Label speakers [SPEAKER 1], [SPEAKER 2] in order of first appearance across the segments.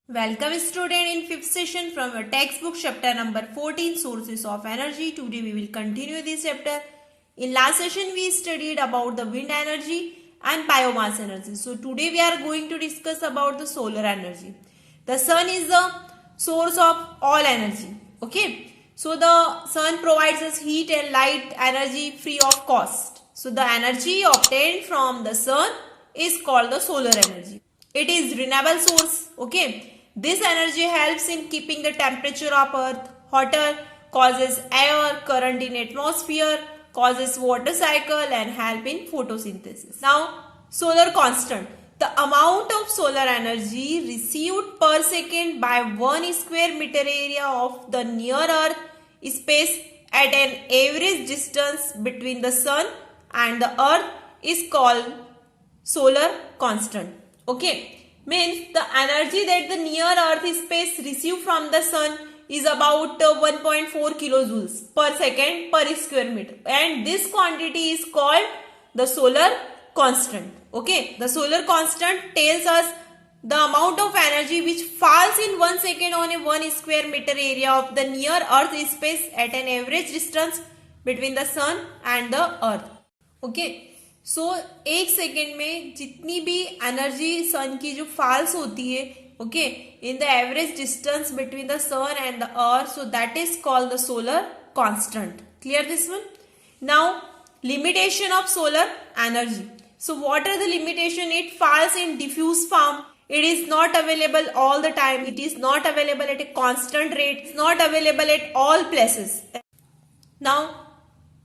[SPEAKER 1] Welcome student in fifth session from your textbook chapter number 14 sources of energy. Today we will continue this chapter. In last session we studied about the wind energy and biomass energy. So today we are going to discuss about the solar energy. The sun is the source of all energy. Okay. So the sun provides us heat and light energy free of cost. So the energy obtained from the sun is called the solar energy. It is renewable source. Okay. This energy helps in keeping the temperature of earth hotter, causes air current in atmosphere, causes water cycle and help in photosynthesis. Now, solar constant. The amount of solar energy received per second by 1 square meter area of the near earth space at an average distance between the sun and the earth is called solar constant. Okay. Means the energy that the near earth space receive from the sun is about 1.4 kilojoules per second per square meter, and this quantity is called the solar constant. Okay, the solar constant tells us the amount of energy which falls in 1 second on a 1 square meter area of the near earth space at an average distance between the sun and the earth. Okay. सो एक second में जितनी भी energy सन की जो falls होती है okay in the average distance between the sun and the earth so that is called the solar constant. Clear this one. Now limitation of solar energy. So what are the limitation? It falls in diffuse form. It is not available all the time. It is not available at a constant rate. It's not available at all places. Now,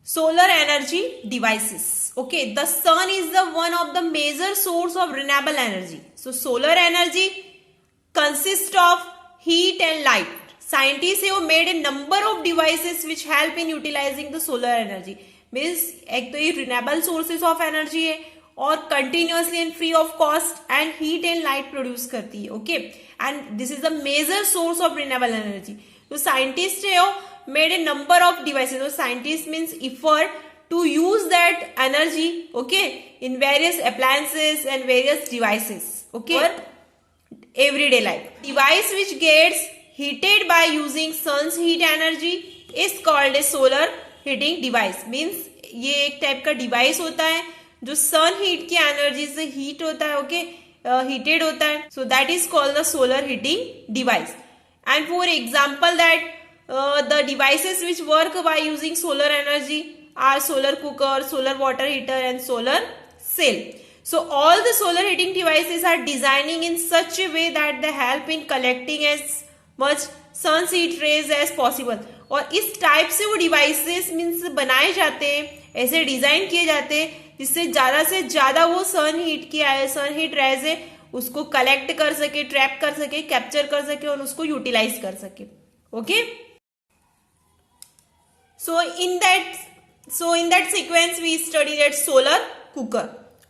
[SPEAKER 1] solar energy devices. Okay, the sun is the one of the major source of renewable energy. So solar energy consists of heat and light. Scientists have made a number of devices which help in utilizing the solar energy. Means एक तो ये renewable sources of energy है और continuously and free of cost and heat and light produce करती है. Okay, and this is the major source of renewable energy. So scientists have made a number of devices. So scientists means effort to use that energy okay in various appliances and various devices okay for everyday life. Device which gets heated by using sun's heat energy is called a solar heating device. Means ये एक type का device होता है जो सन heat की energy से heat होता है ओके हीटेड होता है. सो that is called the solar heating device. And for example that the devices which work by using solar energy are solar cooker, solar water heater and solar cell. So all the solar heating devices are designing in such a way that they help in collecting as much sun's heat rays as possible. और इस type से वो devices means बनाए जाते हैं, ऐसे design किए जाते हैं जिससे ज्यादा से ज्यादा वो सन हीट रेज है उसको कलेक्ट कर सके, ट्रैप कर सके, कैप्चर कर सके और उसको यूटिलाइज कर सके. Okay. So in that sequence we studied that solar cooker.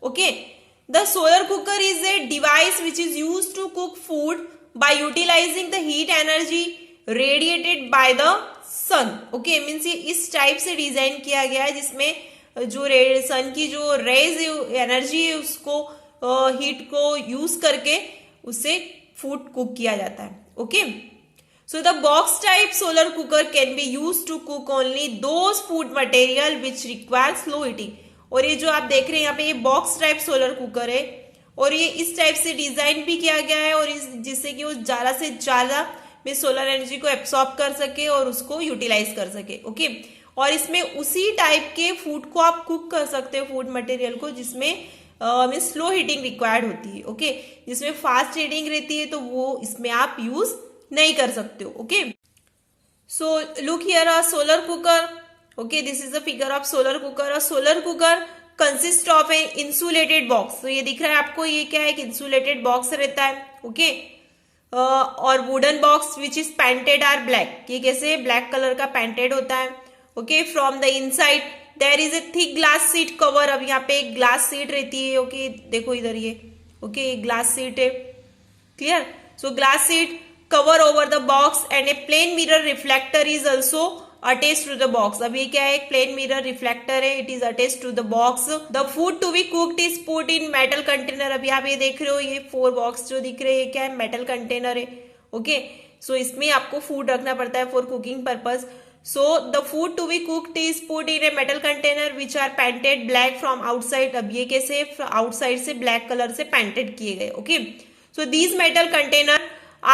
[SPEAKER 1] Okay. The solar cooker is a device which is used to cook food by utilizing the heat energy radiated by the sun. Okay. Means ये इस type से design किया गया है जिसमें जो सन की जो रेज एनर्जी है उसको हीट को यूज करके उससे फूड कुक किया जाता है. Okay. So the box type solar cooker can be used to cook only those food material which requires slow heating. और ये जो आप देख रहे हैं यहाँ पे ये बॉक्स टाइप सोलर कुकर है और ये इस टाइप से डिजाइन भी किया गया है और जिससे कि वो ज्यादा से ज्यादा में सोलर एनर्जी को एब्सॉर्ब कर सके और उसको यूटिलाइज कर सके. ओके. और इसमें उसी टाइप के फूड को आप कुक कर सकते हो फूड मटेरियल को जिसमें मीन स्लो हीटिंग रिक्वायर्ड होती है. ओके. जिसमें फास्ट हीटिंग रहती है तो वो इसमें आप यूज नहीं कर सकते हो. Okay. So look here a solar cooker. Okay. This is the figure of solar cooker. A solar cooker consist of A insulated box. तो ये दिख रहा है आपको ये क्या है? एक इंसुलेटेड बॉक्स रहता है. ओके. और wooden box which is painted are black. ये कैसे ब्लैक कलर का पेंटेड होता है. Okay. From the inside there is a thick glass sheet cover. अब यहाँ पे एक ग्लास सीट रहती है. ओके. देखो इधर ये ओके ग्लास सीट है. Clear. So glass seat cover over the box and a plane mirror reflector is also attach to the box. अब ये क्या है, एक प्लेन मिरर रिफ्लेक्टर है, it is attach to the box. The food to be cooked is put in metal container. अभी आप ये देख रहे हो, ये 4 बॉक्स जो दिख रहे हैं, ये क्या है, मेटल कंटेनर है। ओके, सो इसमें आपको फूड रखना पड़ता है for cooking purpose. So the food to be cooked is put in a metal container which are painted black from outside। अब ये कैसे, आउटसाइड से ब्लैक कलर से पेंटेड किए गए। Okay, so these metal container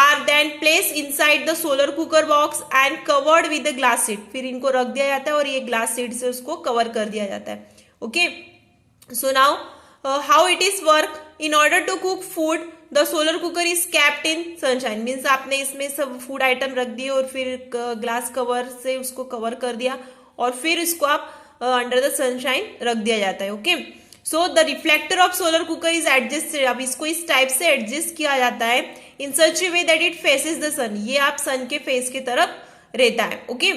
[SPEAKER 1] are then placed inside the solar cooker box and covered with the glass sheet। फिर इनको रख दिया जाता है और ये ग्लास शीट से उसको कवर कर दिया जाता है। Okay, so now how it is work, in order to cook food the solar cooker is kept in sunshine. Means आपने इसमें सब फूड आइटम रख दिए और फिर ग्लास कवर से उसको कवर कर दिया और फिर इसको आप अंडर द सनशाइन रख दिया जाता है। Okay, so the reflector of solar cooker is adjusted. अब इसको इस टाइप से एडजस्ट किया जाता है in such a way that it faces the sun. ये आप सन के फेस की तरफ रहता है। Okay,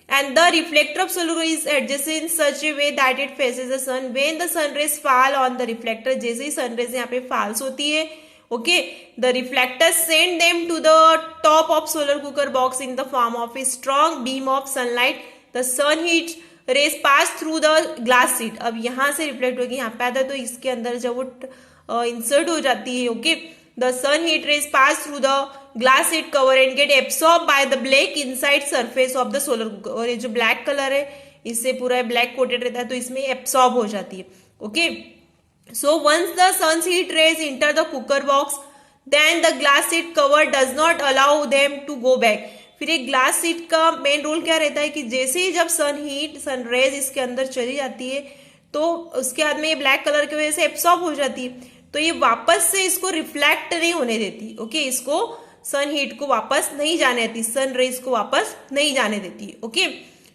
[SPEAKER 1] and the reflector of solar is adjusted in such a way that it faces the sun when the sun rays fall on the reflector। जैसे ही sun rays यहाँ पे फॉल्स होती है, okay, the reflector send them to the top of solar cooker box in the form of a strong beam of sunlight। the sun heat rays pass through the glass sheet। अब यहाँ से reflect होगी यहाँ पे आता है, तो इसके अंदर जब वो इंसर्ट हो जाती है, okay, the sun heat rays pass through the glass sheet cover and get absorbed by the black inside surface of the solar cooker। और ये जो ब्लैक कलर है इससे पूरा ब्लैक कोटेड रहता है, तो इसमें एब्सॉर्ब हो जाती है। Okay, so once the sun's heat rays enter the cooker box then the glass sheet cover does not allow them to go back। फिर एक ग्लास शीट का मेन रोल क्या रहता है कि जैसे ही जब सन रेज इसके अंदर चली जाती है तो उसके बाद में ये ब्लैक कलर की वजह से एब्सॉर्ब हो जाती है, तो ये वापस से इसको रिफ्लेक्ट नहीं होने देती। ओके, इसको सन हीट को वापस नहीं जाने देती, सन रेज को वापस नहीं जाने देती। Okay,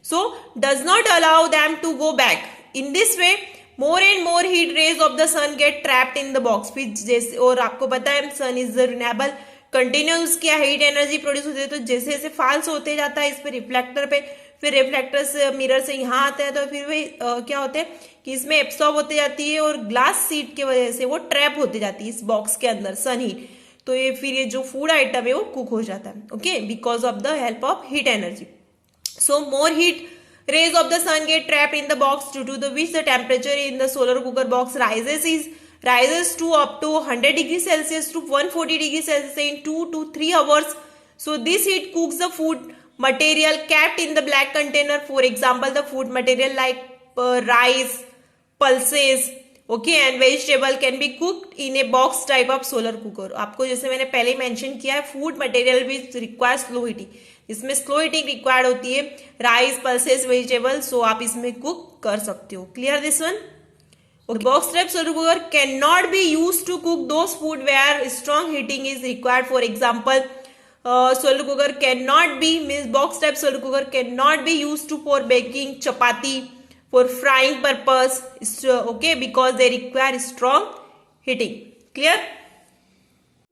[SPEAKER 1] so does not allow them to go back. In this way more and more heat rays of the sun get trapped in the box. फिर जैसे, और आपको पता है sun is the renewable, continuous क्या हीट एनर्जी प्रोड्यूस होती है, तो जैसे जैसे फॉल्स होते जाता है इस पे रिफ्लेक्टर पे, फिर रिफ्लेक्टर से मिरर से यहाँ आता है, तो फिर वे क्या होते हैं कि इसमें एब्सॉर्ब होते जाती है और ग्लास शीट की वजह से वो ट्रैप होती जाती है इस बॉक्स के अंदर सन हीट। तो ये फिर ये जो फूड आइटम है वो कुक हो जाता है। Okay, because of the help of heat energy. So more heat rays of the sun get trapped in the box due to the which the temperature in the solar cooker box rises to up to 100 degrees Celsius to 140 degrees Celsius in 2 to 3 hours। So this heat cooks the food material kept in the black container। For example, the food material like rice, pulses, okay, and vegetable can be cooked in a box type of solar cooker। आपको जैसे मैंने पहले mention किया है, food material which require slow heating, इसमें slow heating required होती है, rice, pulses, vegetable, सो आप इसमें कुक कर सकते हो। Clear this one? Box type solar cooker can not be use to cook those food where strong heating is required. For example, solar cooker can not be means box type solar cooker can not be use to for baking chapati, for frying purpose, okay, because they require strong heating। Clear?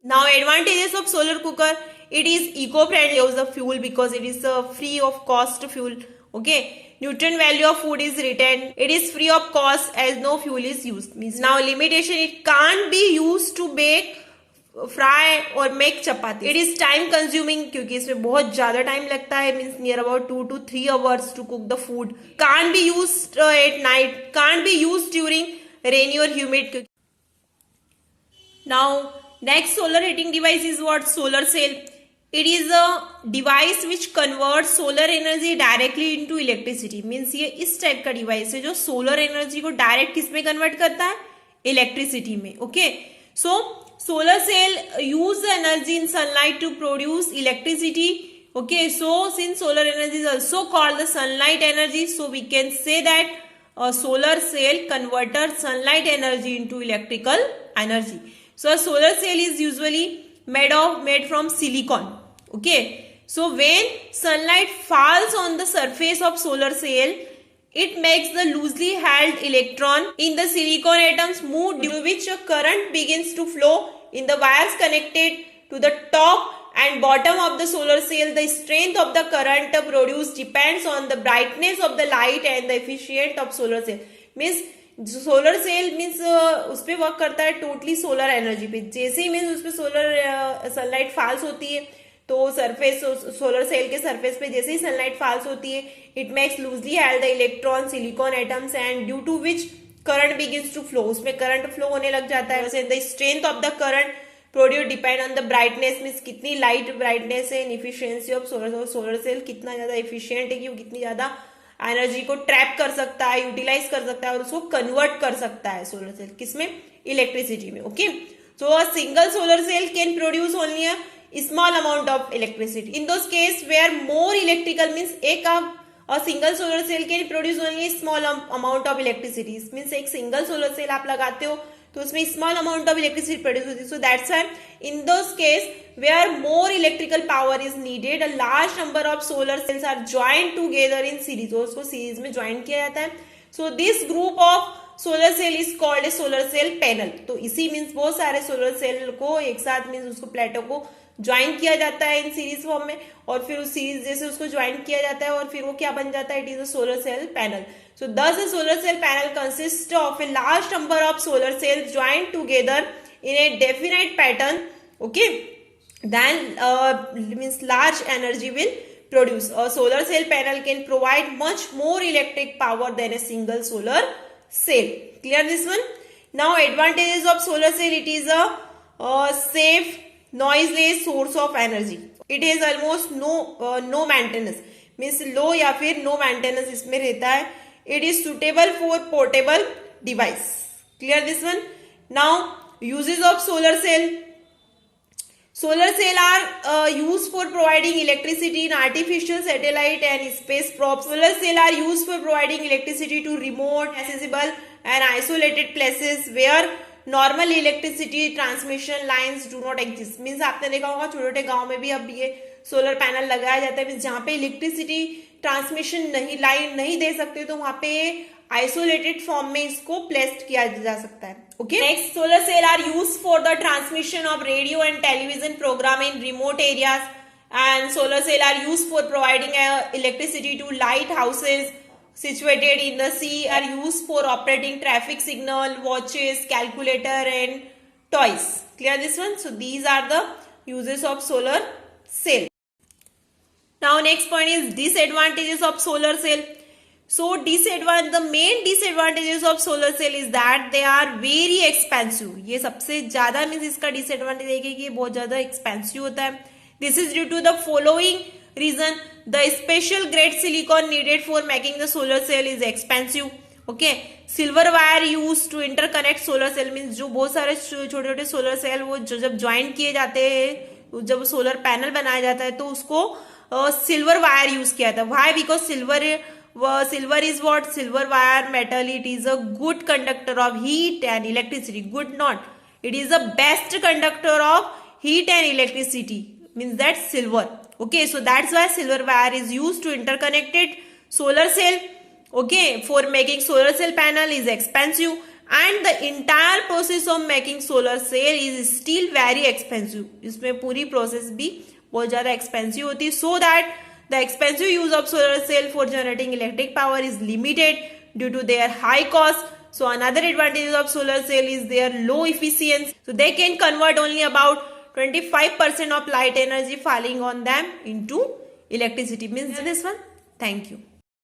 [SPEAKER 1] Now advantages of solar cooker, it is eco-friendly as a fuel because it is free of cost fuel। Okay, nutrient value of food is retained, it is free of cost as no fuel is used। Means now limitation, it can't be used to bake, fry और make chapati. It is time consuming क्योंकि इसमें बहुत ज्यादा time लगता है, means near about 2 to 3 hours to cook the food. Can't be used at night, can't be used during rainy और humid. Now next solar heating device is what? Solar cell. It is a device which convert solar energy directly into electricity. Means ये इस type का device है जो solar energy को direct किस में convert करता है? इलेक्ट्रिसिटी में। Okay, so solar cell use the energy in sunlight to produce electricity। Okay, so since solar energy is also called the sunlight energy, so we can say that a solar cell converted sunlight energy into electrical energy। So a solar cell is usually made from silicon। Okay, so when sunlight falls on the surface of solar cell, it makes the loosely held electron in the silicon atoms move, due to which a current begins to flow in the wires connected to the top and bottom of the solar cell। The strength of the current produced depends on the brightness of the light and the efficiency of solar cell। Means solar cell means उस पर work करता है totally solar energy पे। जैसे ही means उस पर solar sunlight falls होती है तो सरफेस, सोलर सेल के सरफेस पे जैसे ही सनलाइट फॉल्स होती है, it makes loosely held the electron silicon atoms and due to which current begins to flow, उसमें करंट फ्लो होने लग जाता है। The strength of the current produce depend on the brightness, means कितनी light brightness है, efficiency of solar cell कितना ज्यादा efficient है कि वो कितनी ज्यादा एनर्जी को ट्रैप कर सकता है, यूटिलाइज कर सकता है और उसको कन्वर्ट कर सकता है सोलर सेल किसमें, इलेक्ट्रिसिटी में। Okay, so a single solar cell can produce only a small amount of electricity. In those case where more electrical means a single solar cell can produce only a small amount of electricity. Means एक single solar cell आप लगाते हो तो उसमें small amount of electricity produce होती है. So that's why in those case where more electrical power is needed, a large number of solar cells are joined together in series. तो उसको series में join किया जाता है. So this group of solar cell is called a solar cell panel. तो इसी means बहुत सारे सोलर सेल को एक साथ मीन्स उसको प्लेटो को ज्वाइन किया जाता है इन सीरीज फॉर्म में, और फिर उस सीरीज जैसे उसको ज्वाइन किया जाता है और फिर वो क्या बन जाता है, it is a solar cell panel. So this a solar cell panel consist of a large number of solar cells join together in a definite pattern. Okay, then means large energy will produce. A solar cell panel can provide much more electric power than a single solar cell. Clear this one? Now advantages of solar cell, it is a safe noiseless source of energy. It is almost no maintenance, means low या फिर no maintenance इसमें रहता है. It is suitable for portable device. Clear this one? Now uses of solar cell. Solar cell are used for providing electricity in artificial satellite and space probes. Solar cell are used for providing electricity to remote, accessible and isolated places where normal electricity transmission lines do not exist. Means आपने देखा होगा छोटे छोटे गांव में भी अब ये सोलर पैनल लगाया जाता है. मीन्स जहाँ पे इलेक्ट्रिसिटी ट्रांसमिशन नहीं, लाइन नहीं दे सकते तो वहां पे आइसोलेटेड फॉर्म में इसको प्लेस्ड किया जा सकता है. Okay, next solar cell are use for the transmission of radio and television program in remote areas, and solar cell are use for providing electricity to light houses situated in the sea, are used for operating traffic signal, watches, calculator and toys. Clear this one? So these are the uses of solar cell. Now next point is disadvantages of solar cell. So the main disadvantages of solar cell is that they are very expensive. ये सबसे ज्यादा means इसका disadvantage है कि ये बहुत ज्यादा expensive होता है. This is due to the following reason. The special grade silicon needed for making the solar cell is expensive. Okay, silver wire used to interconnect solar cell means जो बहुत सारे छोटे छोटे सोलर सेल वो जो जब ज्वाइन किए जाते हैं, जब सोलर पैनल बनाया जाता है तो उसको सिल्वर वायर यूज किया जाता है. Why? Because silver is what? Silver wire metal. It is a good conductor of heat and electricity. Good not. It is the best conductor of heat and electricity. Means that silver. Okay, so that's why silver wire is used to interconnected solar cell. Okay, for making solar cell panel is expensive, and the entire process of making solar cell is still very expensive. इसमें पूरी process भी बहुत ज़्यादा expensive होती है. So that the expensive use of solar cell for generating electric power is limited due to their high cost. So another advantage of solar cell is their low efficiency. So they can convert only about 25% of light energy falling on them into electricity. Means this one. Thank you.